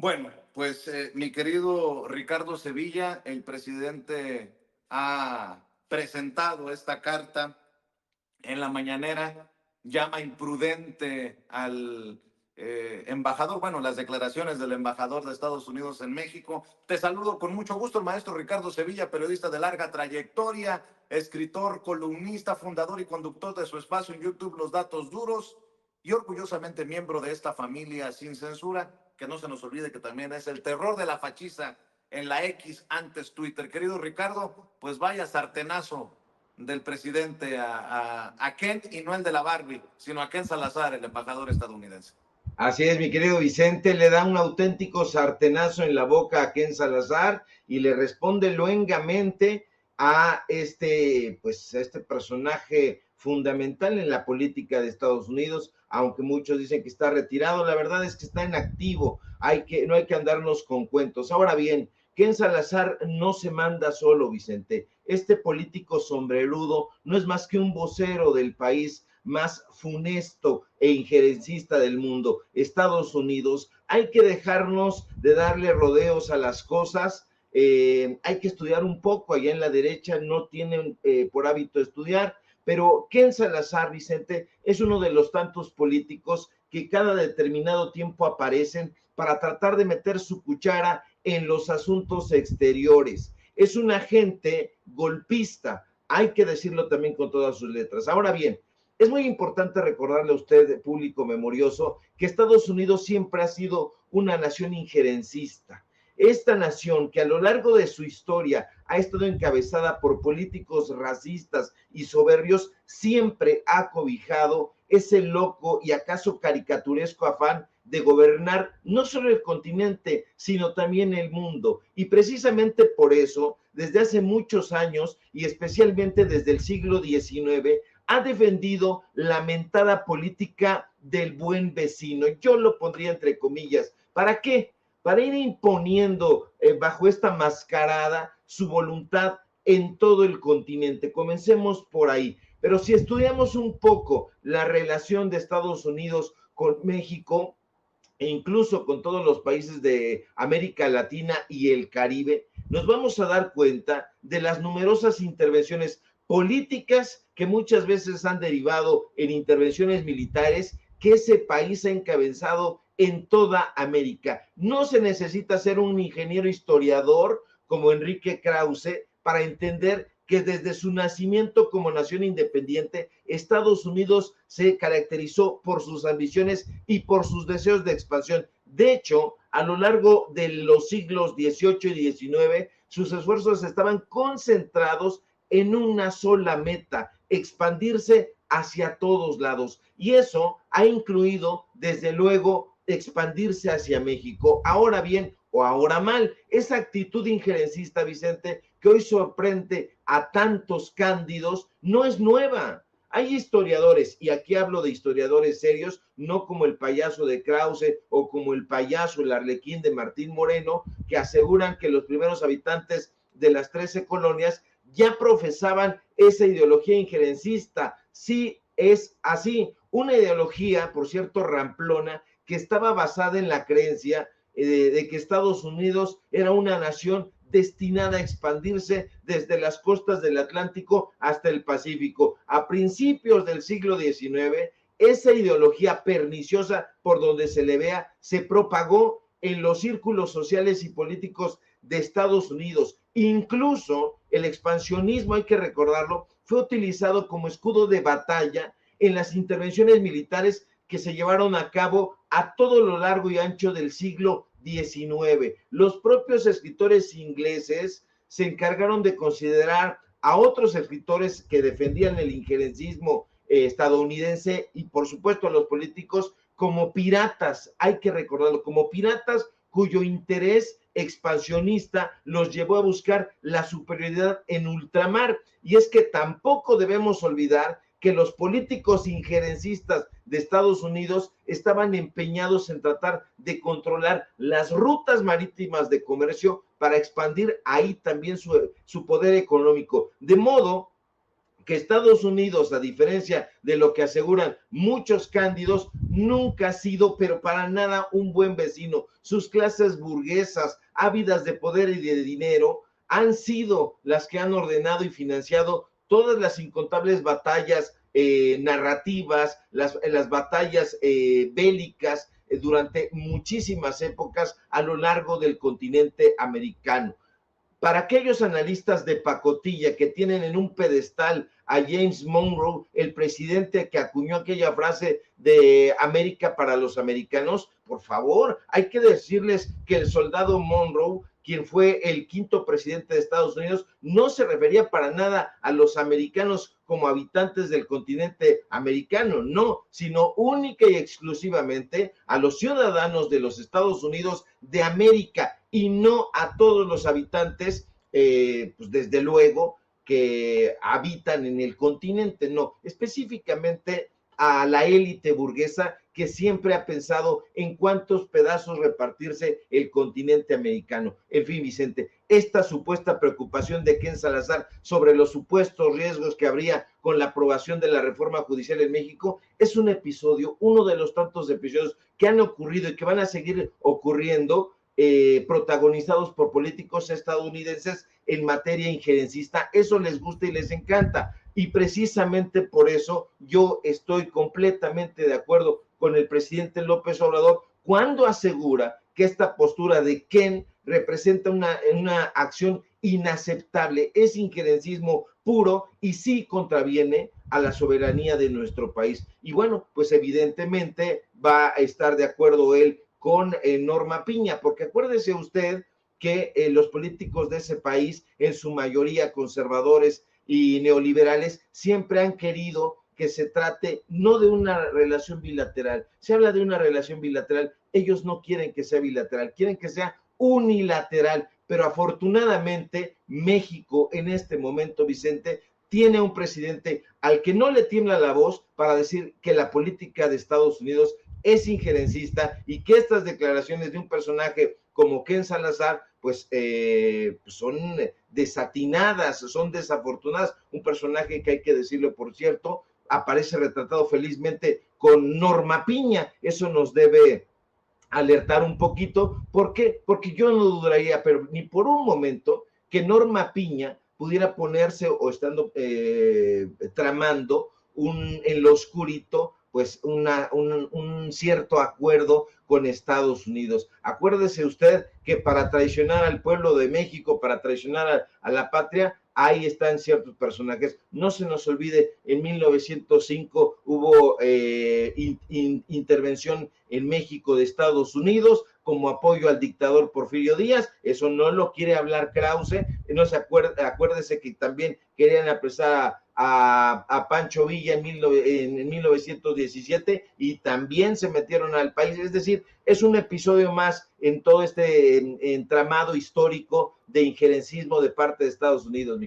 Bueno, pues mi querido Ricardo Sevilla, el presidente ha presentado esta carta en la mañanera, llama imprudente al embajador, bueno, las declaraciones del embajador de Estados Unidos en México. Te saludo con mucho gusto, el maestro Ricardo Sevilla, periodista de larga trayectoria, escritor, columnista, fundador y conductor de su espacio en YouTube Los Datos Duros y orgullosamente miembro de esta familia sin censura, que no se nos olvide que también es el terror de la fachiza en la X antes Twitter. Querido Ricardo, pues vaya sartenazo del presidente a Kent, y no el de la Barbie, sino a Ken Salazar, el embajador estadounidense. Así es, mi querido Vicente, le da un auténtico sartenazo en la boca a Ken Salazar y le responde luengamente a este personaje fundamental en la política de Estados Unidos, aunque muchos dicen que está retirado, la verdad es que está en activo, no hay que andarnos con cuentos. Ahora bien, Ken Salazar no se manda solo, Vicente. Este político sombrerudo no es más que un vocero del país más funesto e injerencista del mundo, Estados Unidos. Hay que dejarnos de darle rodeos a las cosas. Hay que estudiar un poco. Allá en la derecha no tienen por hábito estudiar, pero Ken Salazar, Vicente, es uno de los tantos políticos que cada determinado tiempo aparecen para tratar de meter su cuchara en los asuntos exteriores. Es un agente golpista, hay que decirlo también con todas sus letras. Ahora bien, es muy importante recordarle a usted, público memorioso, que Estados Unidos siempre ha sido una nación injerencista. Esta nación que a lo largo de su historia ha estado encabezada por políticos racistas y soberbios, siempre ha cobijado ese loco y acaso caricaturesco afán de gobernar no solo el continente, sino también el mundo. Y precisamente por eso, desde hace muchos años, y especialmente desde el siglo XIX, ha defendido la mentada política del buen vecino. Yo lo pondría entre comillas. ¿Para qué? Para ir imponiendo bajo esta mascarada su voluntad en todo el continente. Comencemos por ahí. Pero si estudiamos un poco la relación de Estados Unidos con México, e incluso con todos los países de América Latina y el Caribe, nos vamos a dar cuenta de las numerosas intervenciones políticas que muchas veces han derivado en intervenciones militares que ese país ha encabezado en toda América. No se necesita ser un ingeniero historiador como Enrique Krause para entender que desde su nacimiento como nación independiente, Estados Unidos se caracterizó por sus ambiciones y por sus deseos de expansión. De hecho, a lo largo de los siglos XVIII y XIX, sus esfuerzos estaban concentrados en una sola meta: expandirse hacia todos lados. Y eso ha incluido, desde luego, expandirse hacia México. Ahora bien, o ahora mal, esa actitud injerencista, Vicente, que hoy sorprende a tantos cándidos, no es nueva. Hay historiadores, y aquí hablo de historiadores serios, no como el payaso de Krause o como el payaso, el arlequín de Martín Moreno, que aseguran que los primeros habitantes de las 13 colonias ya profesaban esa ideología injerencista. Sí, es así. Una ideología, por cierto, ramplona, que estaba basada en la creencia de que Estados Unidos era una nación destinada a expandirse desde las costas del Atlántico hasta el Pacífico. A principios del siglo XIX, esa ideología perniciosa, por donde se le vea, se propagó en los círculos sociales y políticos de Estados Unidos. Incluso el expansionismo, hay que recordarlo, fue utilizado como escudo de batalla en las intervenciones militares que se llevaron a cabo a todo lo largo y ancho del siglo XIX. Los propios escritores ingleses se encargaron de considerar a otros escritores que defendían el injerencismo estadounidense y por supuesto a los políticos como piratas, hay que recordarlo, como piratas cuyo interés expansionista los llevó a buscar la superioridad en ultramar. Y es que tampoco debemos olvidar que los políticos injerencistas de Estados Unidos estaban empeñados en tratar de controlar las rutas marítimas de comercio para expandir ahí también su poder económico. De modo que Estados Unidos, a diferencia de lo que aseguran muchos cándidos, nunca ha sido, pero para nada, un buen vecino. Sus clases burguesas, ávidas de poder y de dinero, han sido las que han ordenado y financiado todas las incontables batallas narrativas, las batallas bélicas durante muchísimas épocas a lo largo del continente americano. Para aquellos analistas de pacotilla que tienen en un pedestal a James Monroe, el presidente que acuñó aquella frase de América para los americanos, por favor, hay que decirles que el soldado Monroe, quien fue el quinto presidente de Estados Unidos, no se refería para nada a los americanos como habitantes del continente americano, no, sino única y exclusivamente a los ciudadanos de los Estados Unidos de América y no a todos los habitantes, pues desde luego, que habitan en el continente, no, específicamente a la élite burguesa que siempre ha pensado en cuántos pedazos repartirse el continente americano. En fin, Vicente, esta supuesta preocupación de Ken Salazar sobre los supuestos riesgos que habría con la aprobación de la reforma judicial en México es un episodio, uno de los tantos episodios que han ocurrido y que van a seguir ocurriendo, protagonizados por políticos estadounidenses en materia injerencista. Eso les gusta y les encanta. Y precisamente por eso yo estoy completamente de acuerdo con el presidente López Obrador cuando asegura que esta postura de Ken representa una acción inaceptable, es injerencismo puro y sí contraviene a la soberanía de nuestro país. Y bueno, pues evidentemente va a estar de acuerdo él con Norma Piña, porque acuérdese usted que los políticos de ese país, en su mayoría conservadores y neoliberales, siempre han querido que se trate no de una relación bilateral. Se habla de una relación bilateral, ellos no quieren que sea bilateral, quieren que sea unilateral, pero afortunadamente México en este momento, Vicente, tiene un presidente al que no le tiembla la voz para decir que la política de Estados Unidos es injerencista y que estas declaraciones de un personaje como Ken Salazar pues son desatinadas, son desafortunadas. Un personaje que hay que decirlo, por cierto, aparece retratado felizmente con Norma Piña. Eso nos debe alertar un poquito. ¿Por qué? Porque yo no dudaría, pero ni por un momento, que Norma Piña pudiera ponerse o estando tramando en lo oscurito pues un cierto acuerdo con Estados Unidos. Acuérdese usted que para traicionar al pueblo de México, para traicionar a la patria, ahí están ciertos personajes. No se nos olvide, en 1905 hubo intervención en México de Estados Unidos como apoyo al dictador Porfirio Díaz. Eso no lo quiere hablar Krause. No se acuérdese que también querían apresar a Pancho Villa en 1917 y también se metieron al país. Es decir, es un episodio más en todo este entramado histórico de injerencismo de parte de Estados Unidos.